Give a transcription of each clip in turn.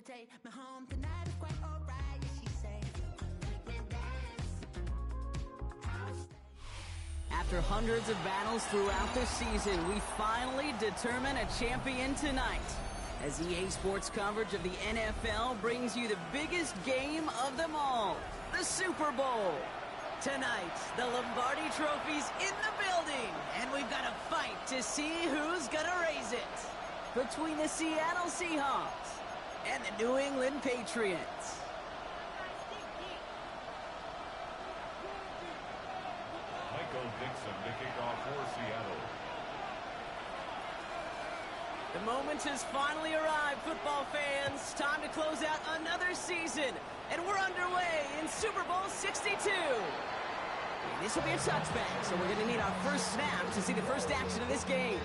take me home tonight is quite alright. Yeah, she say, make me dance. After hundreds of battles throughout the season, we finally determine a champion tonight. As EA Sports coverage of the NFL brings you the biggest game of them all, the Super Bowl. Tonight, the Lombardi Trophy's in the building, and we've got a fight to see who's gonna raise it. Between the Seattle Seahawks and the New England Patriots. Michael Dixon to kick off for Seattle. The moment has finally arrived, football fans. Time to close out another season. And we're underway in Super Bowl 62. And this will be a touchback, so we're going to need our first snap to see the first action of this game.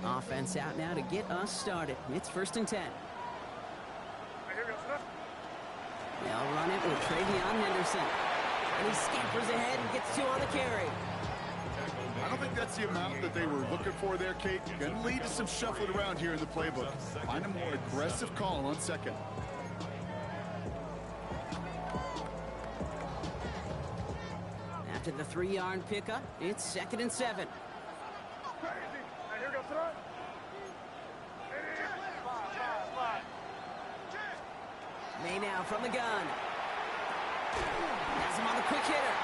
Offense out now to get us started. It's 1st and 10. They'll run it with Travion Henderson. And he scampers ahead and gets 2 on the carry. I don't think that's the amount that they were looking for there, Kate. Going to lead to some shuffling around here in the playbook. Find a more aggressive call on second. After the 3-yard pickup, it's 2nd and 7. May now from the gun. Has him on the quick hitter.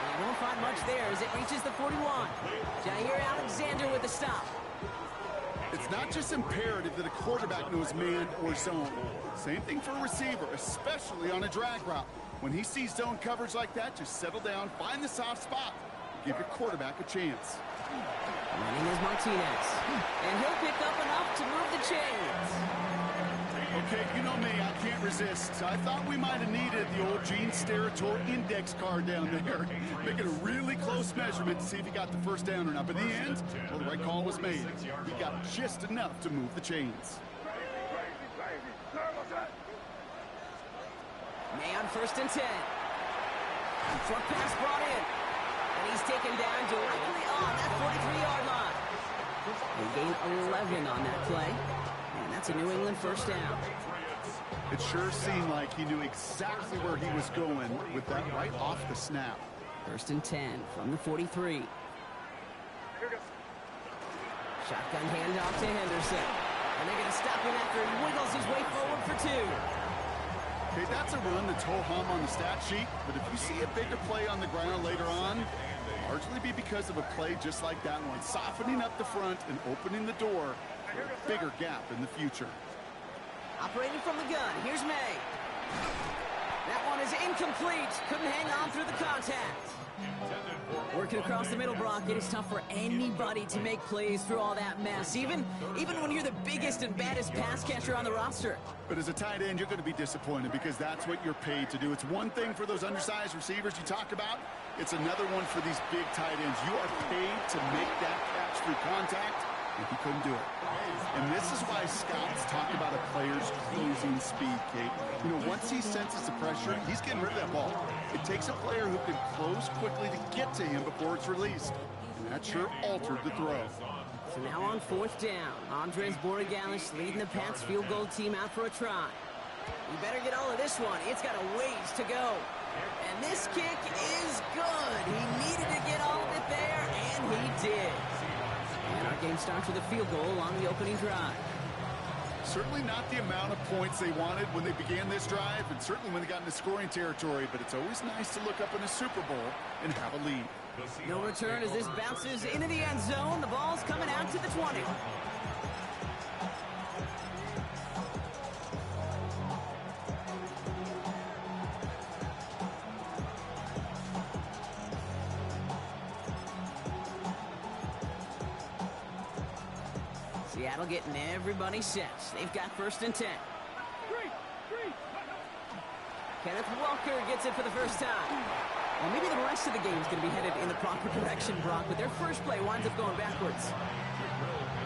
And he won't find much there as it reaches the 41. Jair Alexander with the stop. It's not just imperative that a quarterback knows man or zone. Same thing for a receiver, especially on a drag route. When he sees zone coverage like that, just settle down, find the soft spot, and give your quarterback a chance. Running is Martinez. And he'll pick up enough to move the chains. Okay, you know me, I can't resist. I thought we might have needed the old Gene Steratore index card down there. Making a really close measurement to see if he got the first down or not. But in the end, well, the right call was made. He got just enough to move the chains. May on 1st and 10. Short pass brought in. And he's taken down directly on that 43-yard line. They gain 11 on that play. And that's a New England first down. It sure seemed like he knew exactly where he was going with that right off the snap. 1st and 10 from the 43. Shotgun handoff to Henderson. And they're going to stop him after he wiggles his way forward for 2. Okay, that's a run that's ho-hum on the stat sheet, but if you see a bigger play on the ground later on, largely be because of a play just like that one, softening up the front and opening the door for a bigger gap in the future. Operating from the gun, here's May. That one is incomplete. Couldn't hang on through the contact. Working across the middle, Brock, it is tough for anybody to make plays through all that mess, even when you're the biggest and baddest pass catcher on the roster. But as a tight end, you're going to be disappointed because that's what you're paid to do. It's one thing for those undersized receivers you talk about. It's another one for these big tight ends. You are paid to make that catch through contact, and he couldn't do it. And this is why scouts talk about a player's closing speed, Kate. You know, once he senses the pressure, he's getting rid of that ball. It takes a player who can close quickly to get to him before it's released. And that sure altered the throw. So now on 4th down, Andres Borregales leading the Pats field goal team out for a try. You better get all of this one. It's got a ways to go. And this kick is good. He needed to get all of it there, and he did. And our game starts with a field goal on the opening drive. Certainly not the amount of points they wanted when they began this drive, and certainly when they got into scoring territory, but it's always nice to look up in a Super Bowl and have a lead. No return as this bounces into the end zone. The ball's coming out to the 20. Seattle getting everybody set. They've got 1st and 10. Kenneth Walker gets it for the first time. Well, maybe the rest of the game is going to be headed in the proper direction, Brock, but their first play winds up going backwards.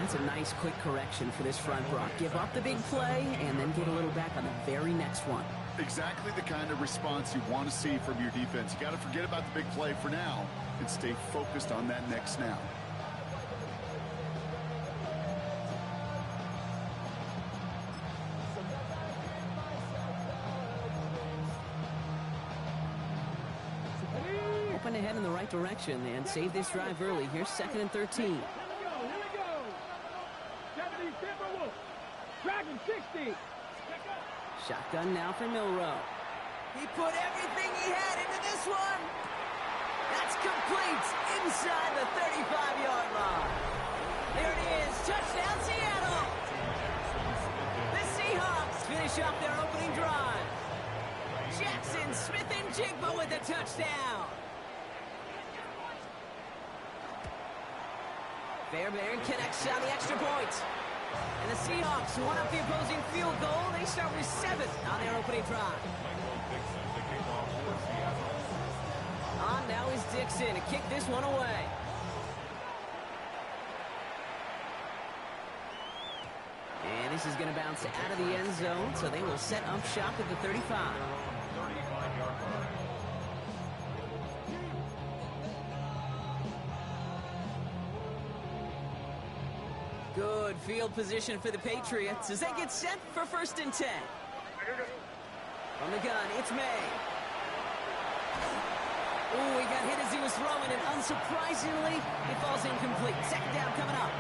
That's a nice quick correction for this front, Brock. Give up the big play and then get a little back on the very next one. Exactly the kind of response you want to see from your defense. You got to forget about the big play for now and stay focused on that next snap. Open ahead in the right direction and save this drive early. Here's 2nd and 13. Here we go. 70 Timberwolves. Dragon 60. Shotgun now for Milrow. He put everything he had into this one. That's complete inside the 35-yard line. There it is. Touchdown, Seattle. The Seahawks finish off their opening drive. Jackson, Smith, and Jigba with the touchdown. Fairbairn connects on the extra point. And the Seahawks won up the opposing field goal. They start with 7 on their opening drive. On now is Dixon to kick this one away. And this is going to bounce out of the end zone, so they will set up shop at the 35. Good field position for the Patriots as they get set for 1st and 10. From the gun, it's May. Ooh, he got hit as he was throwing, and unsurprisingly, it falls incomplete. 2nd down coming up.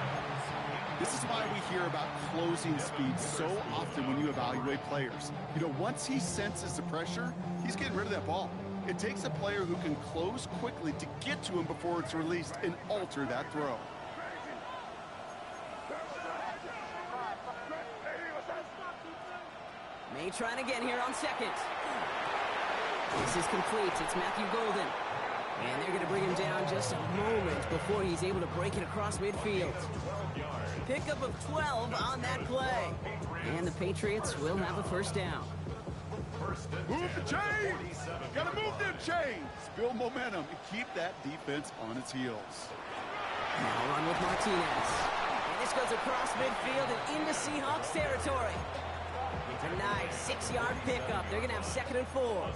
This is why we hear about closing speed so often when you evaluate players. You know, once he senses the pressure, he's getting rid of that ball. It takes a player who can close quickly to get to him before it's released and alter that throw. May trying again here on 2nd. This is complete. It's Matthew Golden. And they're going to bring him down just a moment before he's able to break it across midfield. Pickup of 12 on that play. And the Patriots will have a 1st down. Move the chains! Gotta move them chains! Build momentum and keep that defense on its heels. Now run with Martinez. And this goes across midfield and into Seahawks territory. A nice 6-yard pickup. They're going to have 2nd and 4.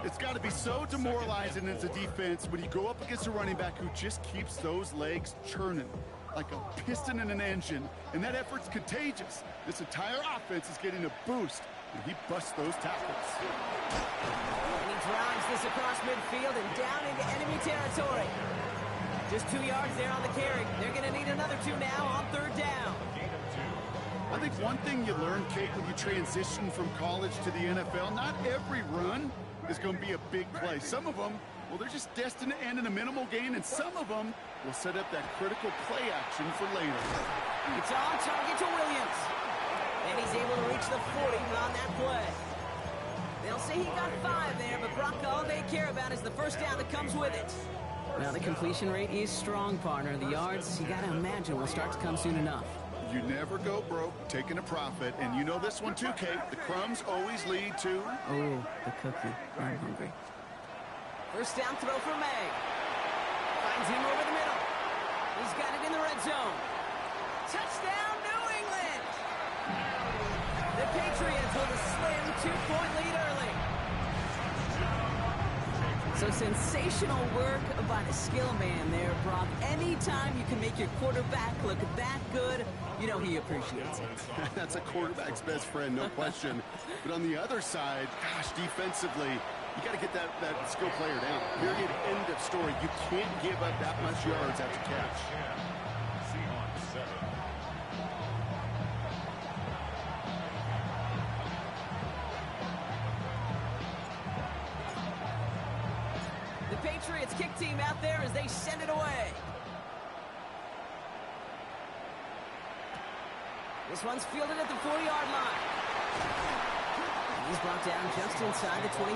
It's got to be so demoralizing as a defense when you go up against a running back who just keeps those legs churning like a piston in an engine, and that effort's contagious. This entire offense is getting a boost, and he busts those tackles. And he drives this across midfield and down into enemy territory. Just 2 yards there on the carry. They're going to need another 2 now on 3rd down. I think one thing you learn, Kate, when you transition from college to the NFL, not every run is going to be a big play. Some of them, well, they're just destined to end in a minimal gain, and some of them will set up that critical play action for later. It's on target to Williams. And he's able to reach the 40 on that play. They'll say he got 5 there, but Brock, all they care about is the 1st down that comes with it. Now, the completion rate is strong, partner. The yards, you got to imagine, will start to come soon enough. You never go broke taking a profit, and you know this one too, Kate. The crumbs always lead to... Oh, the cookie. I'm hungry. 1st down throw for May. Finds him over the middle. He's got it in the red zone. Touchdown, New England! The Patriots with a slim 2-point lead early. So sensational work by the skill man there, Brock. Anytime you can make your quarterback look that good, you know he appreciates it. That's a quarterback's best friend, no question. But on the other side, gosh, defensively, you got to get that skill player down. Period, end of story. You can't give up that much yards after catch. Seahawks 7. The Patriots kick team out there as they send it away. This one's fielded at the 40-yard line. And he's brought down just inside the 25.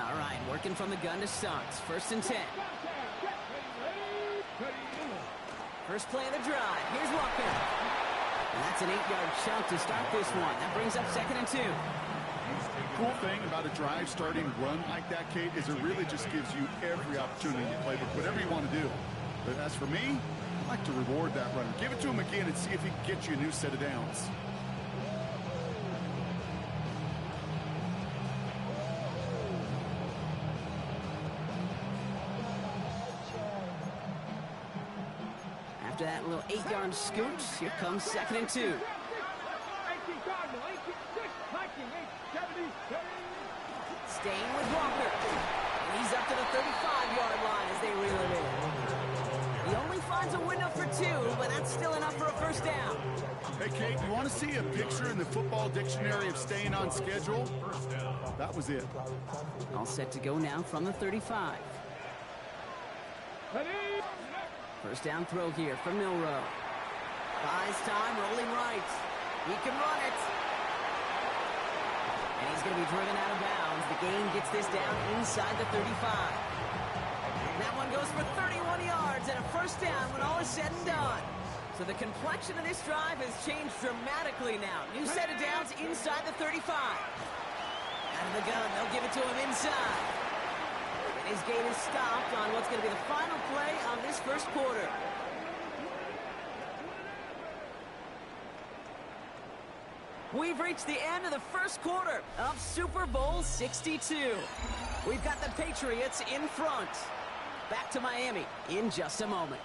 All right, working from the gun to start. 1st and 10. First play of the drive. Here's Walker. And that's an 8-yard chunk to start this one. That brings up 2nd and 2. Cool thing about a drive starting run like that, Kate, is it really just gives you every opportunity to play with whatever you want to do. But as for me, I like to reward that runner. Give it to him again and see if he can get you a new set of downs. After that little 8-yard scoot, here comes 2nd and 2. 18 Cardinal, 18, 6, 19, 8, 70, Staying with Walker. And he's up to the 35-yard line as they reel him in. He only finds a window for 2, but that's still enough for a first down. Hey, Kate, you want to see a picture in the football dictionary of staying on schedule? That was it. All set to go now from the 35. ready. First down throw here for Milrow. Buys time, rolling right. He can run it. And he's going to be driven out of bounds. The gain gets this down inside the 35. That one goes for 31 yards and a first down when all is said and done. So the complexion of this drive has changed dramatically now. New set of downs inside the 35. Out of the gun, they'll give it to him inside. And his gain is stopped on what's going to be the final play of this first quarter. We've reached the end of the first quarter of Super Bowl 62. We've got the Patriots in front. Back to Miami in just a moment.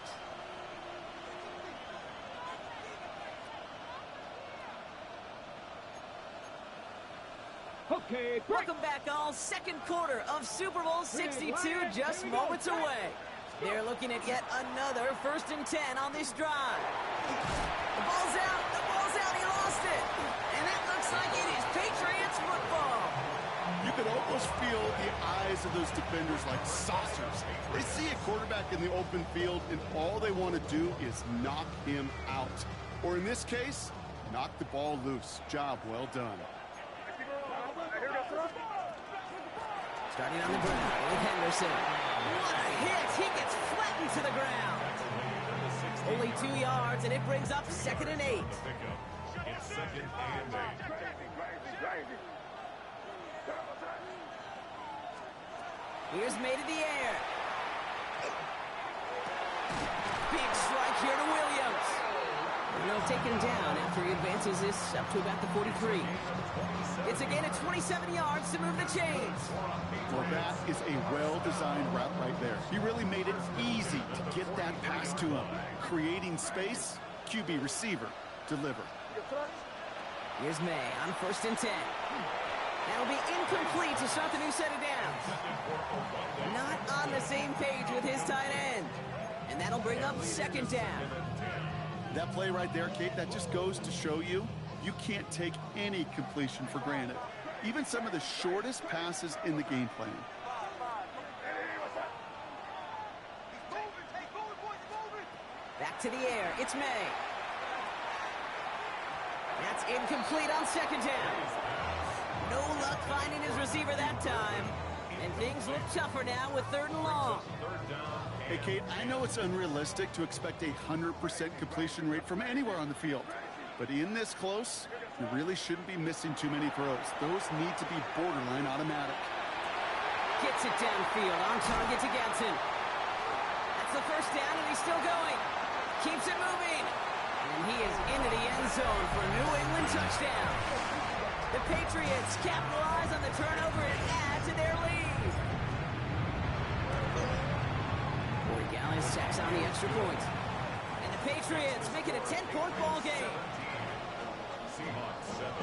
Okay, break. Welcome back, all. Second quarter of Super Bowl 62 just moments away. They're looking at yet another 1st and 10 on this drive. The ball's out. The ball's out. He lost it. And that looks like it is Patriots football. You could almost feel the eyes of those defenders like saucers. They see a quarterback in the open field, and all they want to do is knock him out. Or in this case, knock the ball loose. Job well done. Starting on the ground with Henderson. What a hit! He gets flattened to the ground. Only 2 yards, and it brings up 2nd and 8. It's 2nd and 8. Here's made in the air. Big strike here to Williams. And they'll take him down after he advances this up to about the 43. It's again at 27 yards to move the chains. Well, that is a well-designed route right there. He really made it easy to get that pass to him. Creating space, QB receiver, deliver. Here's May on 1st and 10. That'll be incomplete to start the new set of downs. Not on the same page with his tight end. And that'll bring up 2nd down. That play right there, Kate, that just goes to show you, you can't take any completion for granted. Even some of the shortest passes in the game plan. Back to the air. It's May. That's incomplete on 2nd down. No luck finding his receiver that time. And things look tougher now with 3rd and long. Hey, Kate, I know it's unrealistic to expect a 100% completion rate from anywhere on the field. But in this close, you really shouldn't be missing too many throws. Those need to be borderline automatic. Gets it downfield, on target to Gadsden. That's the first down, and he's still going. Keeps it moving. And he is into the end zone for a New England touchdown. The Patriots capitalize on the turnover and add to their lead. Corey Gallis tacks on the extra point. And the Patriots make it a 10-point ball game. Seahawks 7.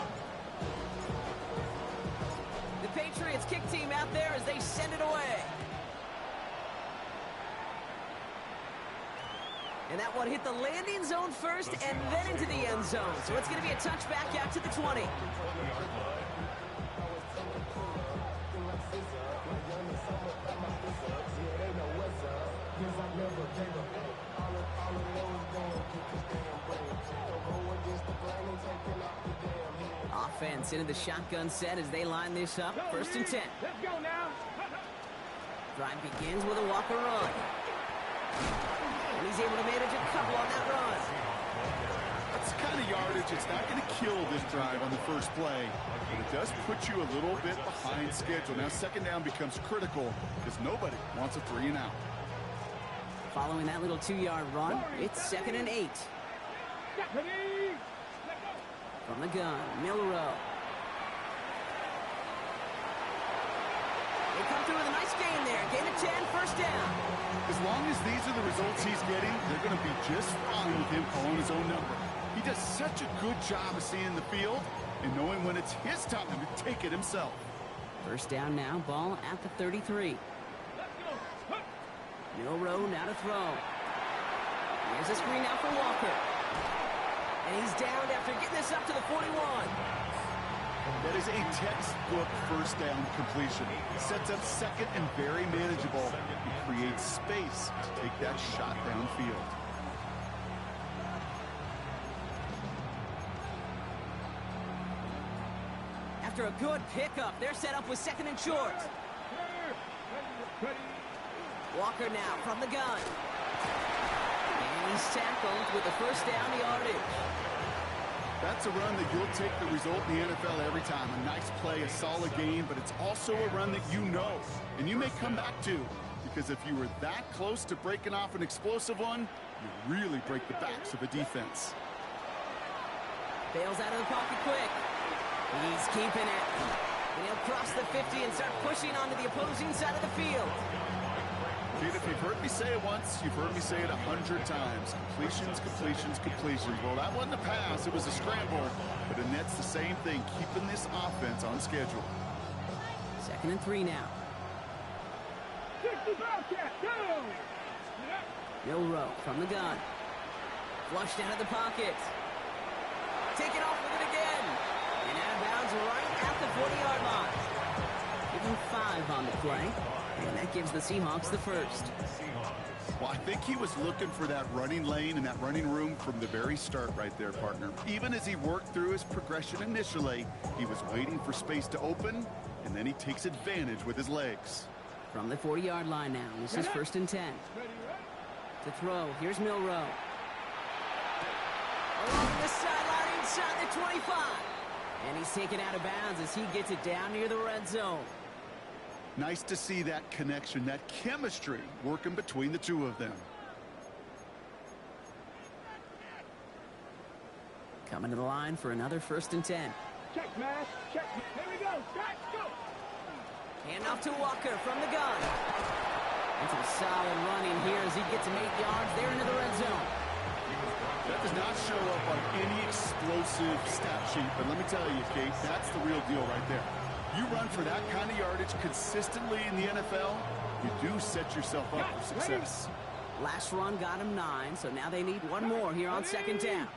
The Patriots kick team out there as they send it away. And that one hit the landing zone first and then into the end zone. So it's going to be a touchback out to the 20. Offense into the shotgun set as they line this up. 1st and 10. Let's go now. Drive begins with a Walker run. But he's able to manage a couple on that run. That's the kind of yardage. It's not going to kill this drive on the first play, but it does put you a little bit behind schedule. Now second down becomes critical because nobody wants a 3 and out. Following that little 2-yard run, it's 2nd and 8. From the gun, Milrow. They come through with a nice gain there. Gain of 10, first down. As long as these are the results he's getting, they're going to be just fine with him calling his own number. He does such a good job of seeing the field and knowing when it's his time to take it himself. First down now, ball at the 33. Milrow now to throw. Here's a screen now for Walker. And he's downed after getting this up to the 41. That is a textbook first down completion. Sets up second and very manageable. It creates space to take that shot downfield. After a good pickup, they're set up with 2nd and short. Walker now from the gun. And he's tackled with the first down yardage. That's a run that you'll take the result in the NFL every time. A nice play, a solid game, but it's also a run that you know, and you may come back to, because if you were that close to breaking off an explosive one, you really break the backs of a defense. Bails out of the pocket quick. He's keeping it. And he'll cross the 50 and start pushing onto the opposing side of the field. Kid, if you've heard me say it once, you've heard me say it 100 times. Completions, completions, completions. Well, that wasn't a pass. It was a scramble. But it nets the same thing, keeping this offense on schedule. 2nd and 3 now. Milrow from the gun. Flushed out of the pocket. Taken off with it again. And out of bounds right at the 40-yard line. Give him 5 on the play. And that gives the Seahawks the first. Well, I think he was looking for that running lane and that running room from the very start right there, partner. Even as he worked through his progression initially, he was waiting for space to open, and then he takes advantage with his legs. From the 40-yard line now, this is 1st and 10. To throw, here's Milrow. Along the sideline inside the 25. And he's taken out of bounds as he gets it down near the red zone. Nice to see that connection, that chemistry working between the two of them. Coming to the line for another 1st and 10. Check, man. Check. Here we go. Check. Go. Hand off to Walker from the gun. And some solid running here as he gets him 8 yards there into the red zone. That does not show up on any explosive stat sheet, but let me tell you, Kate, that's the real deal right there. You run for that kind of yardage consistently in the NFL, you do set yourself up for success. Last run got him 9, so now they need one more here on 2nd down.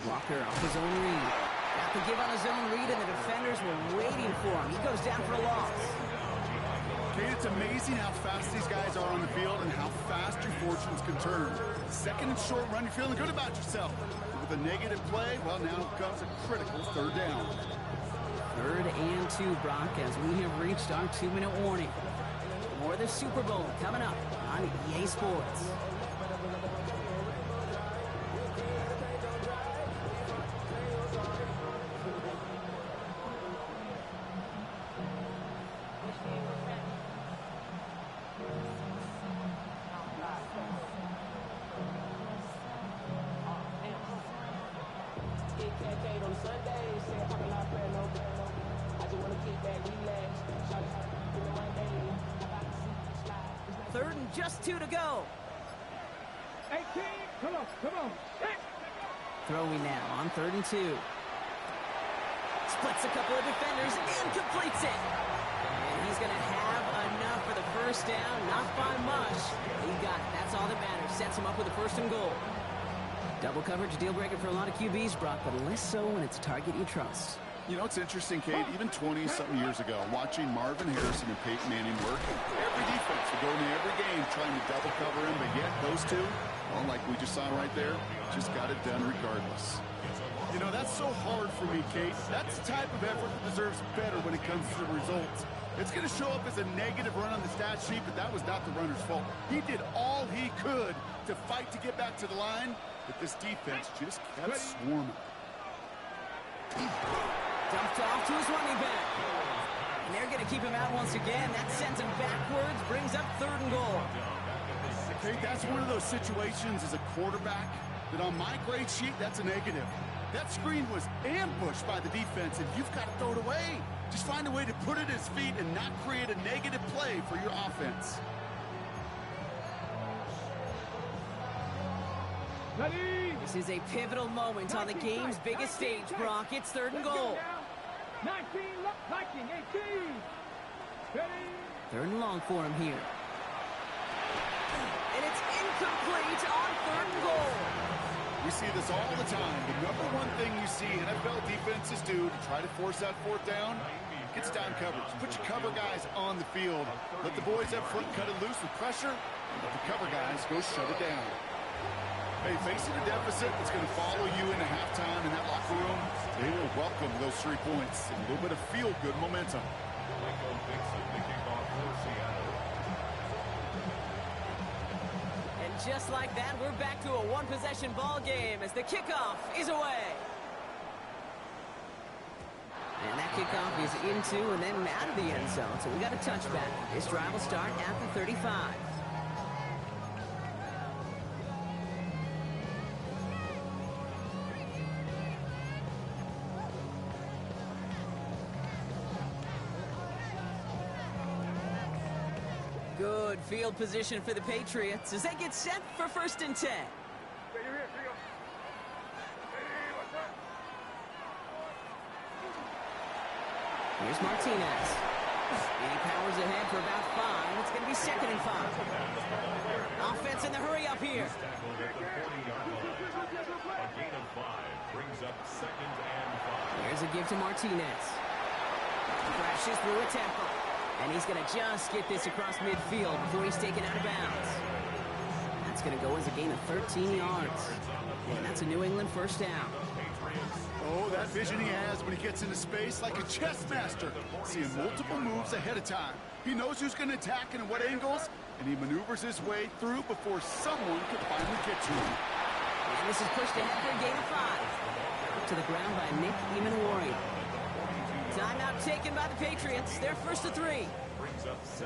Walker off his own read. Got to give on his own read, and the defenders were waiting for him. He goes down for a loss. Kate, it's amazing how fast these guys are on the field and how fast your fortunes can turn. 2nd and short run, you're feeling good about yourself. With a negative play, well, now comes a critical 3rd down. 3rd and 2, Brock, as we have reached our 2-minute warning. More of the Super Bowl coming up on EA Sports. Third and just 2 to go. 18. Come on. Throwing now on 3rd and 2. Splits a couple of defenders and completes it. And he's going to have enough for the first down. Not by much. He got it. That's all that matters. Sets him up with a 1st and goal. Double coverage, deal breaker for a lot of QBs, Brock, but less so when it's a target you trust. You know, it's interesting, Kate, even 20-something years ago, watching Marvin Harrison and Peyton Manning work, every defense would go into every game trying to double cover him, but yet those two, well, like we just saw right there, just got it done regardless. You know, that's so hard for me, Kate. That's the type of effort that deserves better when it comes to the results. It's going to show up as a negative run on the stat sheet, but that was not the runner's fault. He did all he could to fight to get back to the line, but this defense just kept swarming. Dumped off to his running back. And they're going to keep him out once again. That sends him backwards, brings up 3rd and goal. Okay, that's one of those situations as a quarterback that on my grade sheet, that's a negative. That screen was ambushed by the defense, and you've got to throw it away. Just find a way to put it at his feet and not create a negative play for your offense. This is a pivotal moment on the game's biggest stage, Brock. It's 3rd and goal. 19, 18. 3rd and long for him here. And it's incomplete on 3rd and goal. We see this all the time. The number one thing you see NFL defenses do to try to force that 4th down, gets down coverage. Put your cover guys on the field. Let the boys up front cut it loose with pressure, and let the cover guys go shut it down. Hey, facing a deficit that's going to follow you into halftime in that locker room, they will welcome those 3 points and a little bit of feel-good momentum. Michael Dixon, the kickoff for Seattle. And just like that, we're back to a 1-possession ball game as the kickoff is away. And that kickoff is into and then out of the end zone, so we got a touchback. This drive will start at the 35. Good field position for the Patriots as they get set for 1st and 10. Here's Martinez. And he powers ahead for about 5. It's going to be 2nd and 5. Offense in the hurry up here. Tackled at the 40-yard line. A gain of 5 brings up 2nd and 5. Here's a give to Martinez. Crashes through a tackle. And he's going to just get this across midfield before he's taken out of bounds. That's going to go as a gain of 13 yards. And that's a New England 1st down. Oh, that vision he has when he gets into space like a chess master, seeing multiple moves ahead of time. He knows who's going to attack and in what angles, and he maneuvers his way through before someone can finally get to him. And this is pushed ahead for a gain of 5. To the ground by Nick Eamon-Warrior. Timeout taken by the Patriots. They're 1st to 3.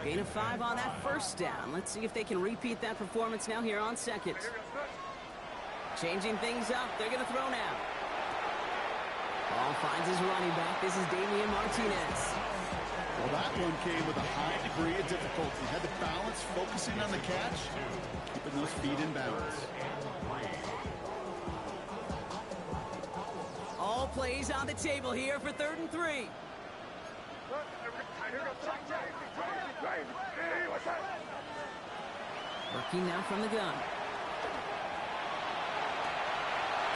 Gain of 5 on that 1st down. Let's see if they can repeat that performance now here on 2nd. Changing things up. They're going to throw now. Ball finds his running back. This is Damian Martinez. Well, that one came with a high degree of difficulty. Had the balance, focusing on the catch, keeping those feet in balance. All plays on the table here for 3rd and 3. Working now from the gun.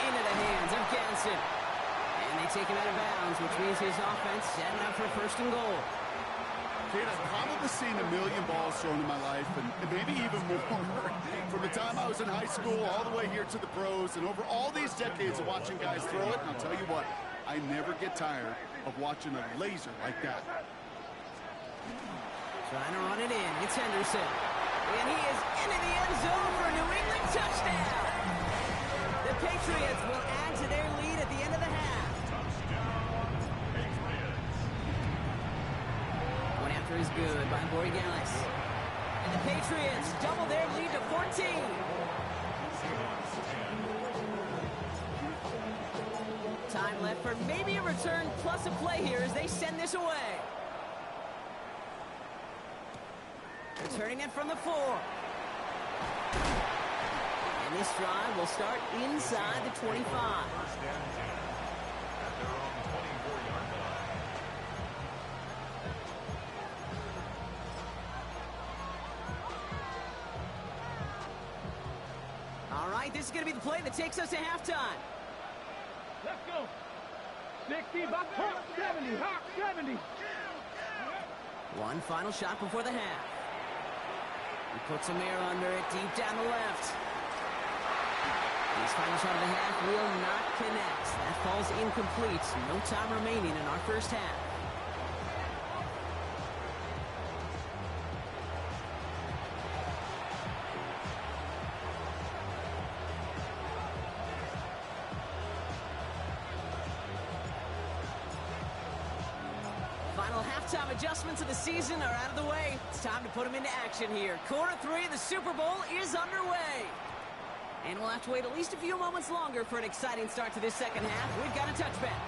Into the hands of Ganson. And they take him out of bounds, which means his offense setting up for 1st and goal. Kate, I've probably seen a million balls thrown in my life, and maybe even more. From the time I was in high school all the way here to the pros, and over all these decades of watching guys throw it, and I'll tell you what, I never get tired of watching a laser like that. Trying to run it in. It's Henderson. And he is into the end zone for a New England touchdown. The Patriots will add to their lead at the end of the half. One after is good by Borregales. And the Patriots double their lead to 14. Time left for maybe a return plus a play here as they send this away. Returning it from the 4. And this drive will start inside the 25. First and 10 at their own 24-yard line. All right, this is going to be the play that takes us to halftime. Let's go. 60 by Hawk 70. Hawk 70. One final shot before the half. He puts some air under it deep down the left. His final shot of the half will not connect. That falls incomplete. No time remaining in our first half. Final halftime adjustments of the season are out of the way. It's time to put them into action here. Quarter 3 of the Super Bowl is underway. And we'll have to wait at least a few moments longer for an exciting start to this second half. We've got a touchback.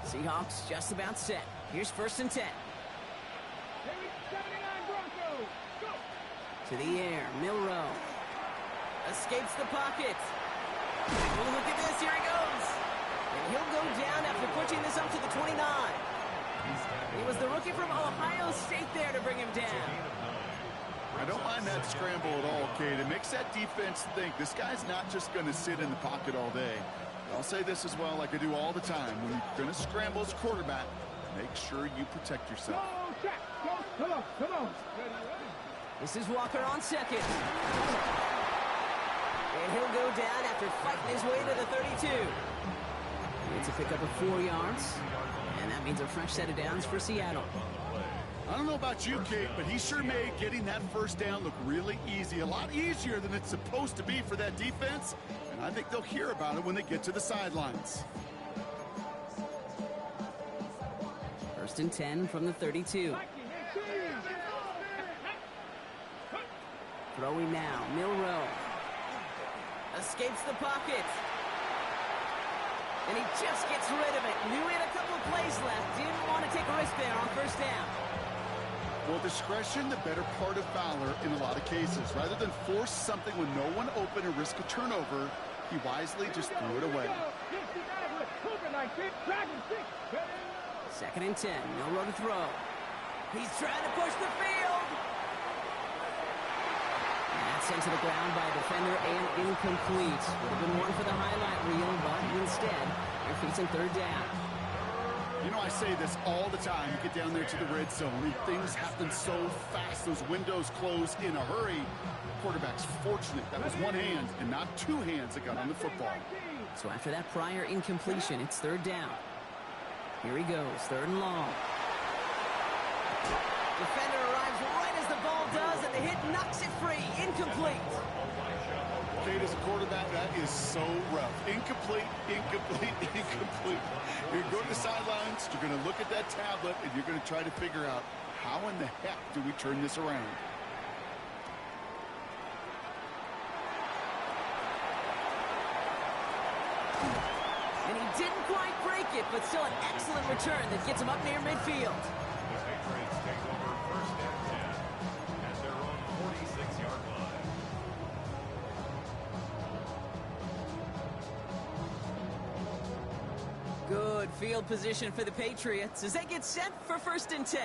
Seahawks just about set. Here's 1st and 10. To the air, Milrow. Escapes the pocket. Oh, look at this, here he goes. And he'll go down after pushing this up to the 29. It was the rookie from Ohio State there to bring him down. I don't mind that scramble at all, Kate. It makes that defense think this guy's not just going to sit in the pocket all day. I'll say this as well, like I do all the time. When you're going to scramble as quarterback, make sure you protect yourself. Come on. This is Walker on 2nd. And he'll go down after fighting his way to the 32. It's a pickup of 4 yards. And that means a fresh set of downs for Seattle. I don't know about you, Kate, but he sure made getting that 1st down look really easy. A lot easier than it's supposed to be for that defense. And I think they'll hear about it when they get to the sidelines. 1st and 10 from the 32. Throwing now, Milrow. Escapes the pocket. And he just gets rid of it. Knew he had a couple of plays left. Didn't want to take a risk there on 1st down. Well, discretion, the better part of valor in a lot of cases. Rather than force something when no one open and risk a turnover, he wisely just threw it away. 2nd and 10, Milrow to throw. He's trying to push the field. And that's sent to the ground by a defender and incomplete. Would have been one for the highlight reel, but instead, they're facing 3rd down. You know, I say this all the time. You get down there to the red zone, and things happen so fast. Those windows close in a hurry. Quarterback's fortunate. That was one hand and not 2 hands that got on the football. So after that prior incompletion, it's 3rd down. Here he goes, 3rd and long. Defender arrives right as the ball does, and the hit knocks it free. Incomplete. Kate, as a quarterback, that is so rough. Incomplete. You're going to the sidelines, you're going to look at that tablet, and you're going to try to figure out how in the heck do we turn this around. And he didn't quite break it, but still an excellent return that gets him up near midfield. The Patriots take over 1st and 10 at their own 46-yard line. Good field position for the Patriots as they get set for 1st and 10.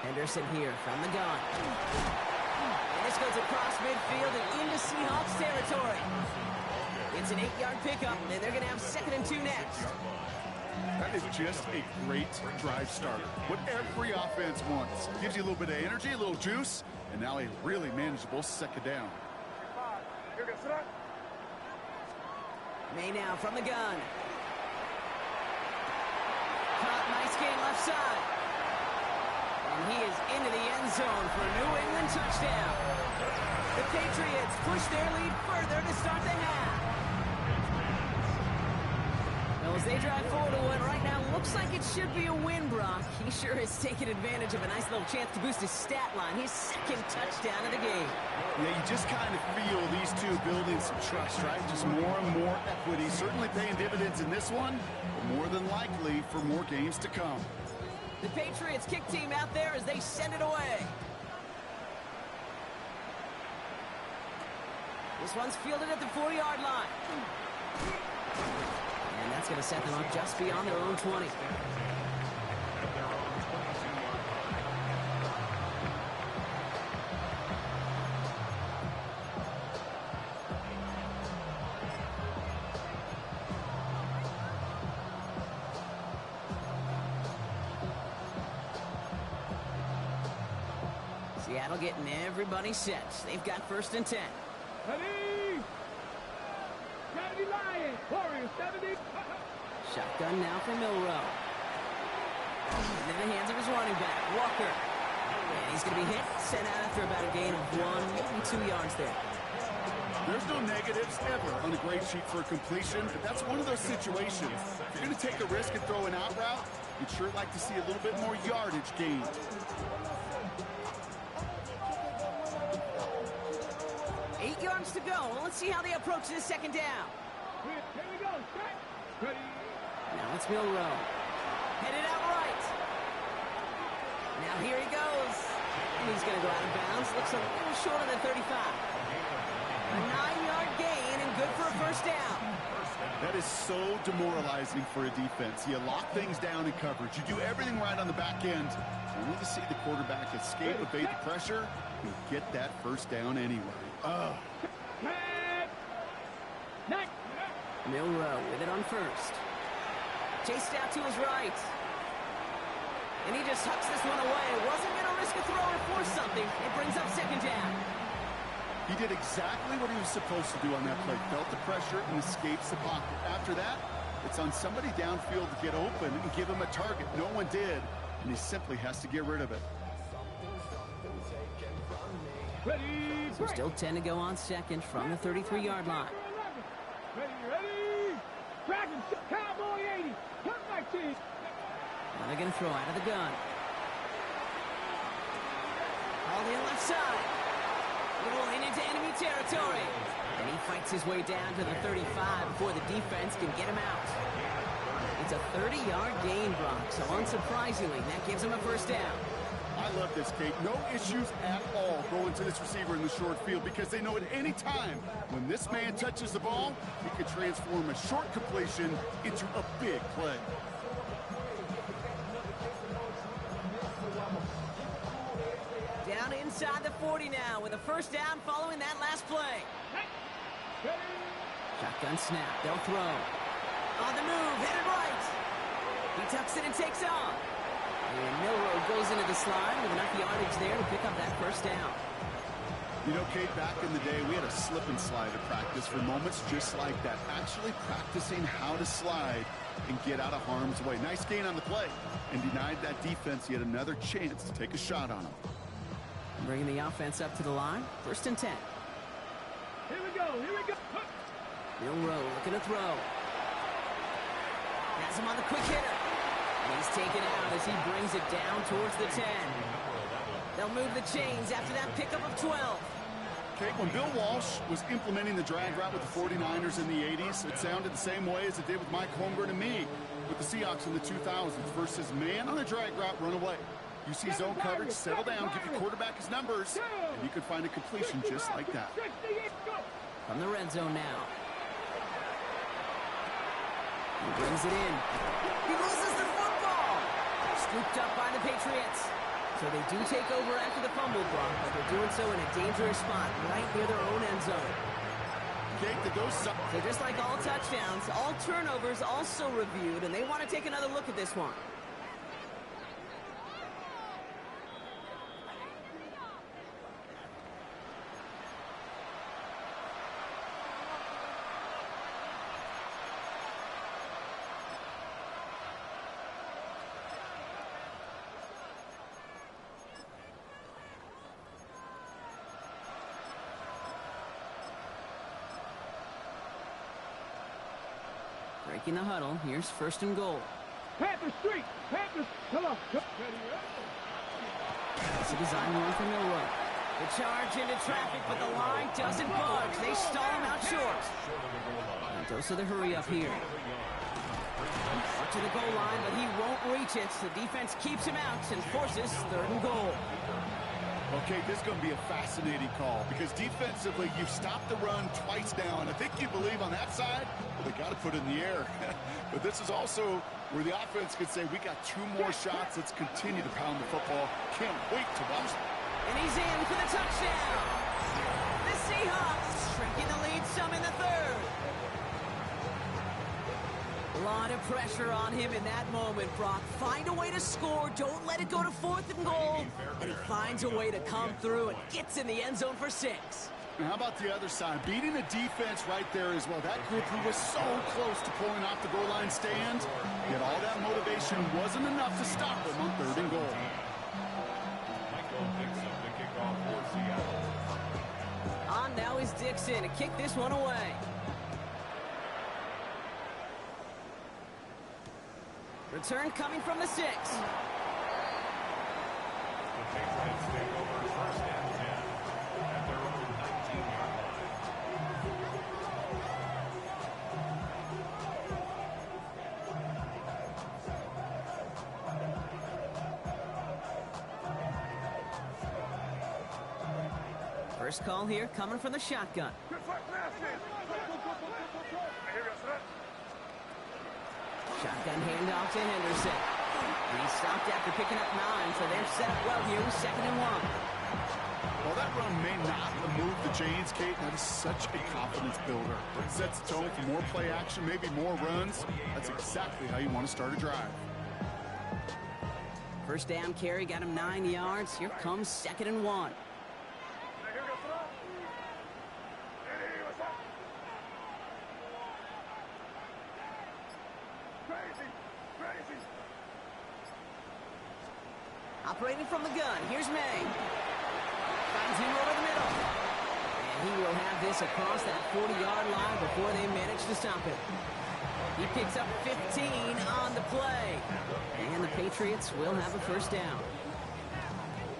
Henderson here from the gun. And this goes across midfield and into Seahawks territory. It's an 8-yard pickup, and they're going to have 2nd and 2 next. That is just a great drive starter. What every offense wants. Gives you a little bit of energy, a little juice, and now a really manageable 2nd down. May now from the gun. Caught, nice gain left side. And he is into the end zone for a New England touchdown. The Patriots push their lead further to start the half. Well, as they drive forward to one right now, looks like it should be a win, Brock. He sure has taken advantage of a nice little chance to boost his stat line. His 2nd touchdown of the game. Yeah, you just kind of feel these two building some trust, right? Just more and more equity. Certainly paying dividends in this one, but more than likely for more games to come. The Patriots kick team out there as they send it away. This one's fielded at the 4-yard line. And that's going to set them up just beyond their own 20. Seattle getting everybody set. They've got 1st and 10. Ready? 70 Lions. Warriors 70. Shotgun now for Milrow. Into the hands of his running back, Walker. And he's going to be hit, sent out after about a gain of 1, maybe 2 yards there. There's no negatives ever on a grade sheet for a completion. But that's one of those situations. If you're going to take a risk and throw an out route, you'd sure like to see a little bit more yardage gained. 8 yards to go. Let's see how they approach this second down. Here we go. Set. Ready. Now it's Milrow. Headed out right. Now here he goes. And he's going to go out of bounds. Looks a little short of the 35. A 9-yard gain and good for a first down. That is so demoralizing for a defense. You lock things down in coverage. You do everything right on the back end. Only to see the quarterback escape, evade the pressure, and get that first down anyway. Oh. Milrow with it on first. Chased out to his right. And he just hucks this one away. Wasn't going to risk a throw or force something. It brings up second down. He did exactly what he was supposed to do on that play. Felt the pressure and escapes the pocket. After that, it's on somebody downfield to get open and give him a target. No one did, and he simply has to get rid of it. Ready. So still 10 to go on second from the 33-yard line. Ready. Dragon, Cowboy 80. Come back, team. Now they're going to throw out of the gun. All in left side. Rolling into enemy territory. And he fights his way down to the 35 before the defense can get him out. It's a 30-yard gain, Brock, so unsurprisingly, that gives him a first down. I love this, Kate. No issues at all going to this receiver in the short field because they know at any time when this man touches the ball, he could transform a short completion into a big play. Down inside the 40 now with a first down following that last play. Shotgun snap. They'll throw. On the move. Headed right. He tucks it and takes off. And Milrow goes into the slide with enough yardage there to pick up that first down. You know, Kate, back in the day, we had a slip and slide at practice for moments just like that. Actually practicing how to slide and get out of harm's way. Nice gain on the play and denied that defense yet another chance to take a shot on him. Bringing the offense up to the line. First and 10. Here we go. Milrow looking to throw. Has him on the quick hitter. And he's taken out as he brings it down towards the 10. They'll move the chains after that pickup of 12. Okay, when Bill Walsh was implementing the drag route with the 49ers in the 80s, it sounded the same way as it did with Mike Holmgren and me with the Seahawks in the 2000s versus man on a drag route, run away. You see zone coverage, settle down, give your quarterback his numbers, and you can find a completion just like that. From the red zone now. He brings it in. He loses the football. Scooped up by the Patriots. So they do take over after the fumble, Brock, but they're doing so in a dangerous spot right near their own end zone. So just like all touchdowns, all turnovers also reviewed, and they want to take another look at this one. Breaking the huddle. Here's first and goal. Panther Street. Panthers. Come on. It's a design one for Milrow. The charge into traffic, but the line doesn't budge. They stall him out short. Mendoza the hurry up here. Up to the goal line, but he won't reach it. The defense keeps him out and forces third and goal. Okay, this is going to be a fascinating call because defensively, you've stopped the run twice now, and I think you believe on that side, well, they got to put it in the air. But this is also where the offense could say, we got 2 more shots. Let's continue to pound the football. Can't wait to watch it. And he's in for the touchdown. The Seahawks shrinking the lead some in the third. A lot of pressure on him in that moment, Brock. Find a way to score. Don't let it go to 4th and goal. And he finds a way to come through and gets in the end zone for 6. And how about the other side? Beating the defense right there as well. That group who was so close to pulling off the goal line stand, yet all that motivation wasn't enough to stop them on 3rd and goal. Michael Dixon to kick off for Seattle. On now is Dixon to kick this one away. Return coming from the 6. The Patriots take over 1st and 10 at their own 19-yard line. First call here coming from the shotgun. Shotgun handoff to Henderson. He stopped after picking up 9, so they're set up well here with 2nd and 1. While that run may not move the chains, Kate, that is such a confidence builder. It sets the tone for more play action, maybe more runs. That's exactly how you want to start a drive. First down carry got him 9 yards. Here comes 2nd and 1. Operating from the gun, here's May. Finds him over the middle. And he will have this across that 40-yard line before they manage to stop him. He picks up 15 on the play. And the Patriots will have a first down.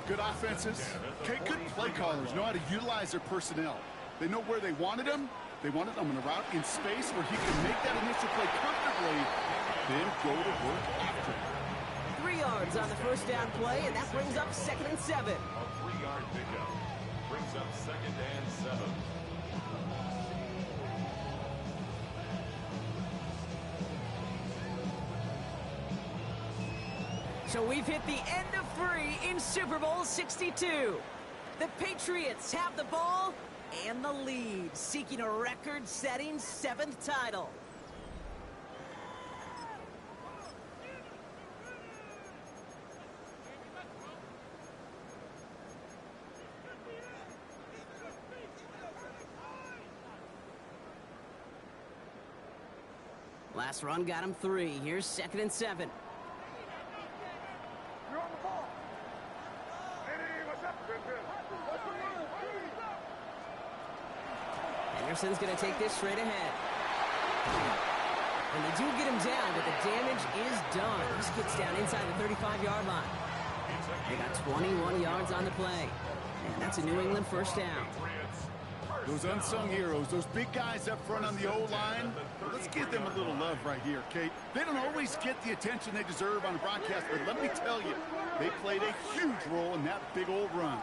Good offenses. Kate, good play callers know how to utilize their personnel. They know where they wanted him. They wanted him in a route in space where he can make that initial play comfortably, then go to work after it. 3 yards on the first down play, and that brings up 2nd and 7. A 3-yard pickup brings up 2nd and 7. So we've hit the end of 3 in Super Bowl 62. The Patriots have the ball and the lead, seeking a record-setting 7th title. Last run got him 3. Here's 2nd and 7. Henderson's going to take this straight ahead. And they do get him down, but the damage is done. He gets down inside the 35-yard line. They got 21 yards on the play. And that's a New England first down. Those unsung heroes, those big guys up front on the O-line, let's give them a little love right here, Kate. They don't always get the attention they deserve on the broadcast, but let me tell you, they played a huge role in that big old run.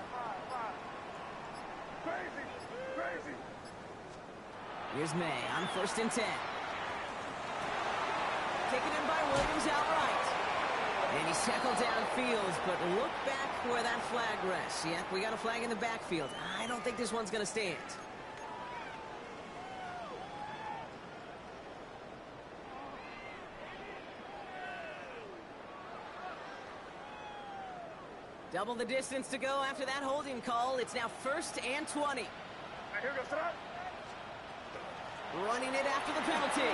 Here's May on 1st and 10. Taken in by Williams outright. And he's tackled downfield, but look back where that flag rests. Yeah, we got a flag in the backfield. I don't think this one's going to stand. Double the distance to go after that holding call. It's now 1st and 20. Running it after the penalty.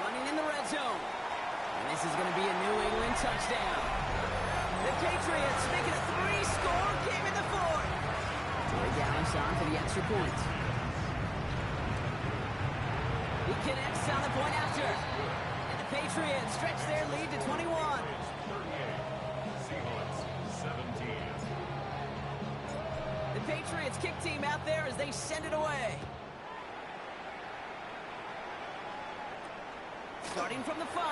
Running in the red zone. And this is going to be a New England touchdown. The Patriots make it a 3-score game in the 4th. Troy Gallups on for the extra point. He connects on the point after. And the Patriots stretch their lead to 21. Seahawks 17. The Patriots kick team out there as they send it away. Starting from the 5.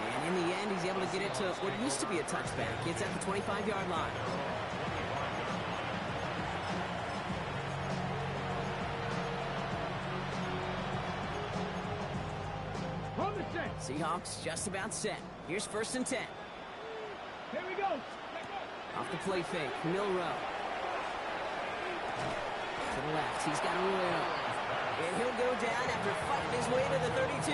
And in the end, he's able to get it to what used to be a touchback. It's at the 25-yard line. Seahawks just about set. Here's 1st and 10. Here we go. Off the play fake, Milrow. To the left, he's got Arroyo. And he'll go down after fighting his way to the 32.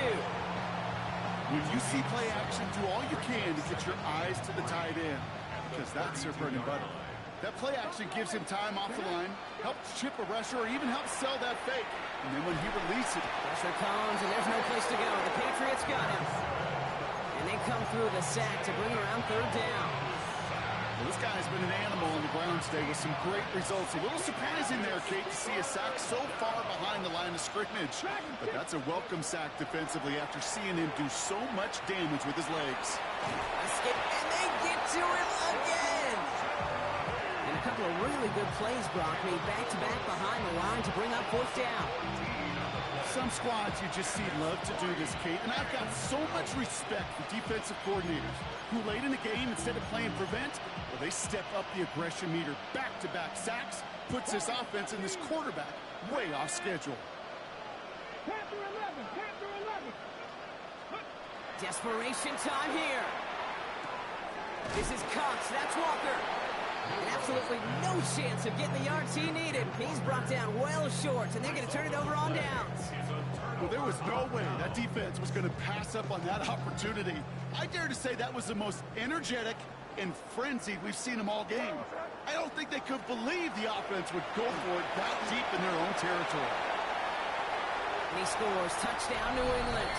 When you see play action, do all you can to get your eyes to the tight end. because that's their bread and butter. That play action gives him time off the line, helps chip a rusher, or even helps sell that fake. And then when he releases it, Pressure comes, and there's no place to go. The Patriots got him. And they come through the sack to bring around third down. well, this guy has been an animal on the ground today with some great results. A little surprising there, Kate, to see a sack so far behind the line of scrimmage. But that's a welcome sack defensively after seeing him do so much damage with his legs. A skip, and they get to him again. And a couple of really good plays, Brock, made back-to-back behind the line to bring up fourth down. Some squads you just see love to do this, Kate, and I've got so much respect for defensive coordinators who late in the game, instead of playing prevent, well, they step up the aggression meter. Back-to-back sacks puts this offense and this quarterback way off schedule. Panther 11, Panther 11. Desperation time here. This is Cox, that's Walker. And absolutely no chance of getting the yards he needed. He's brought down well short, and they're going to turn it over on downs. Well, there was no way that defense was going to pass up on that opportunity. I dare to say that was the most energetic and frenzied we've seen them all game. I don't think they could believe the offense would go for it that deep in their own territory. And he scores. Touchdown, New England.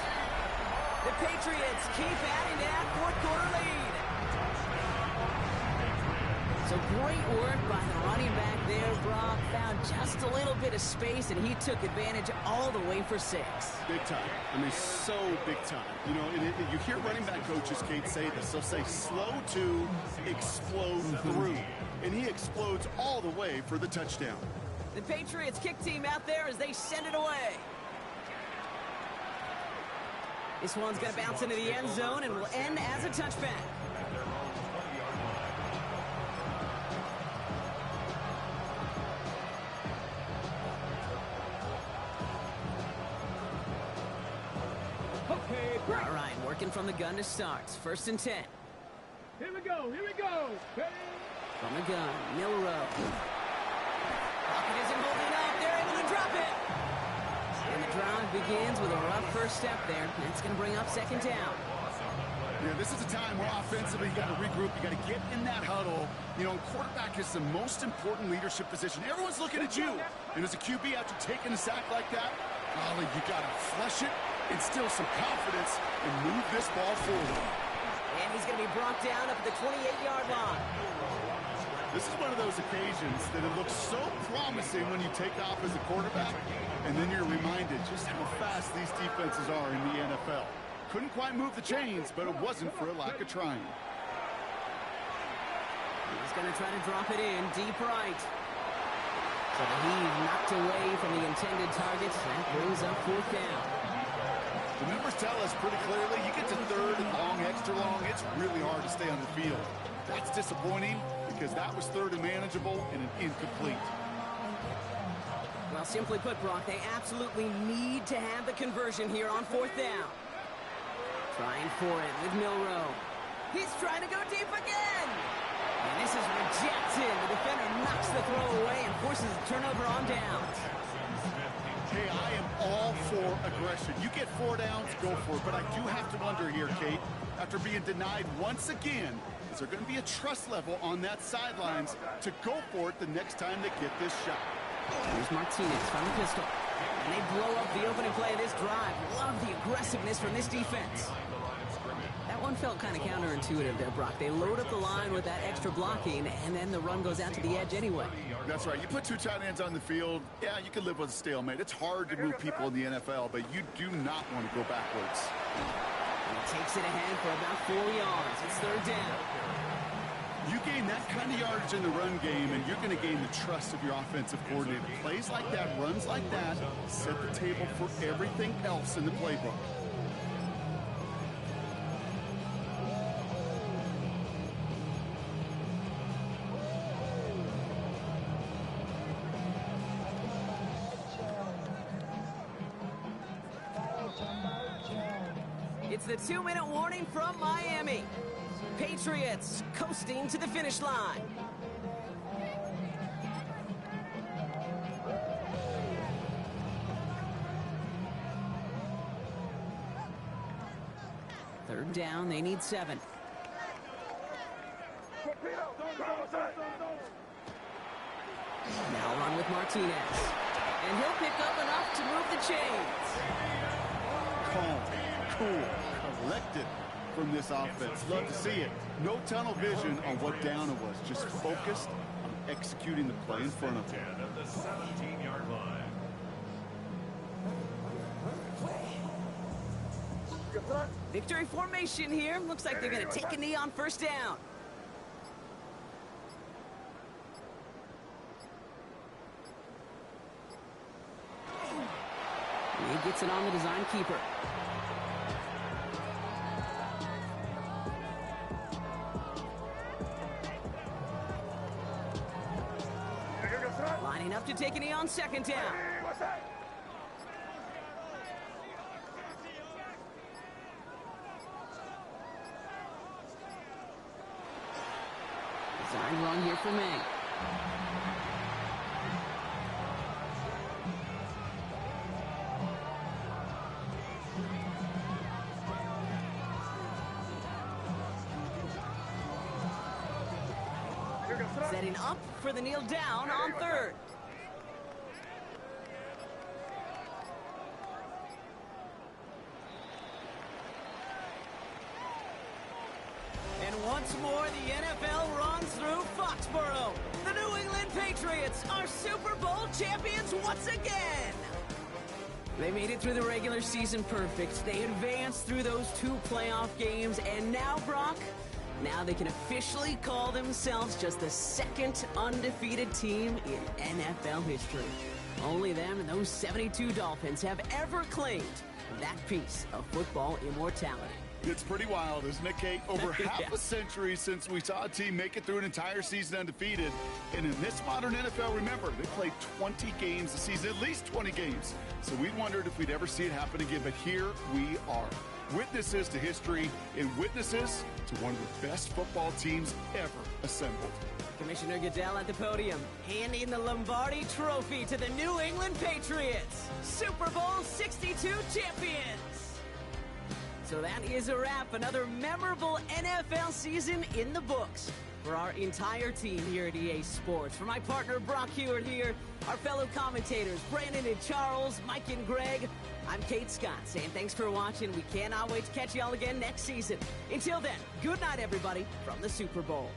The Patriots keep adding to that fourth-quarter lead. So great work by the running back there, Brock. Found just a little bit of space, and he took advantage all the way for 6. Big time. I mean, so big time. You know, and you hear running back coaches, Kate, say this. They'll say slow to explode through. And he explodes all the way for the touchdown. The Patriots kick team out there as they send it away. This one's going to bounce into the end zone and will end as a touchback. All right, working from the gun to start. 1st and 10. Here we go, here we go. Ready? From the gun, Milrow. Pocket isn't holding up. They're able to drop it. And the drive begins with a rough first step there. That's going to bring up 2nd down. Yeah, this is a time where offensively you got to regroup. You got to get in that huddle. You know, quarterback is the most important leadership position. Everyone's looking at you. And as a QB, after taking a sack like that, golly, you got to flush it, instill some confidence, and move this ball forward. And he's going to be brought down up at the 28-yard line. This is one of those occasions that it looks so promising when you take off as a quarterback, and then you're reminded just how fast these defenses are in the NFL. Couldn't quite move the chains, but it wasn't for a lack of trying. He's going to try to drop it in deep right. So the heave knocked away from the intended target. That brings up 4th down. The numbers tell us pretty clearly, you get to 3rd and long, extra long, it's really hard to stay on the field. That's disappointing because that was 3rd and manageable and an incomplete. Well, simply put, Brock, they absolutely need to have the conversion here on 4th down. Trying for it with Milrow. He's trying to go deep again. And this is rejected. The defender knocks the throw away and forces a turnover on downs. Hey, I am all for aggression. You get 4 downs, go for it. But I do have to wonder here, Kate, after being denied once again, is there going to be a trust level on that sidelines to go for it the next time they get this shot? Here's Martinez from the pistol. And they blow up the opening play of this drive. Love the aggressiveness from this defense. That one felt kind of counterintuitive there, Brock. They load up the line with that extra blocking, and then the run goes out to the edge anyway. That's right. You put 2 tight ends on the field, yeah, you can live with a stalemate. It's hard to move people in the NFL, but you do not want to go backwards. And he takes it ahead for about 4 yards. It's 3rd down. You gain that kind of yardage in the run game, and you're going to gain the trust of your offensive coordinator. Plays like that, runs like that, set the table for everything else in the playbook. It's the 2-minute warning from Miami. Patriots coasting to the finish line. Third down, they need 7. Torpedo. Now run with Martinez. And he'll pick up enough to move the chains. Calm, cool, collected from this offense. Love to see it. No tunnel vision on what down it was. Just focused on executing the play in front of them. 10 at the 17-yard line. Victory formation here. Looks like they're going to take a knee on first down. He gets it on the design keeper. Lining up to take a knee on second down. Design run here for May. Setting up for the kneel down on third. And once more, the NFL runs through Foxborough. The New England Patriots are Super Bowl champions once again. They made it through the regular season perfect. They advanced through those 2 playoff games, and now, Brock, now they can officially call themselves just the 2nd undefeated team in NFL history. Only them and those 72 Dolphins have ever claimed that piece of football immortality. It's pretty wild, isn't it, Kate? Over half a century since we saw a team make it through an entire season undefeated. And in this modern NFL, remember, they played 20 games a season, at least 20 games. So we wondered if we'd ever see it happen again, but here we are. Witnesses to history and witnesses to one of the best football teams ever assembled. Commissioner Goodell at the podium, handing the Lombardi Trophy to the New England Patriots, Super Bowl 62 champions. So that is a wrap. Another memorable NFL season in the books for our entire team here at EA Sports. For my partner, Brock Hewitt here, our fellow commentators, Brandon and Charles, Mike and Greg, I'm Kate Scott saying thanks for watching. We cannot wait to catch y'all again next season. Until then, good night, everybody, from the Super Bowl.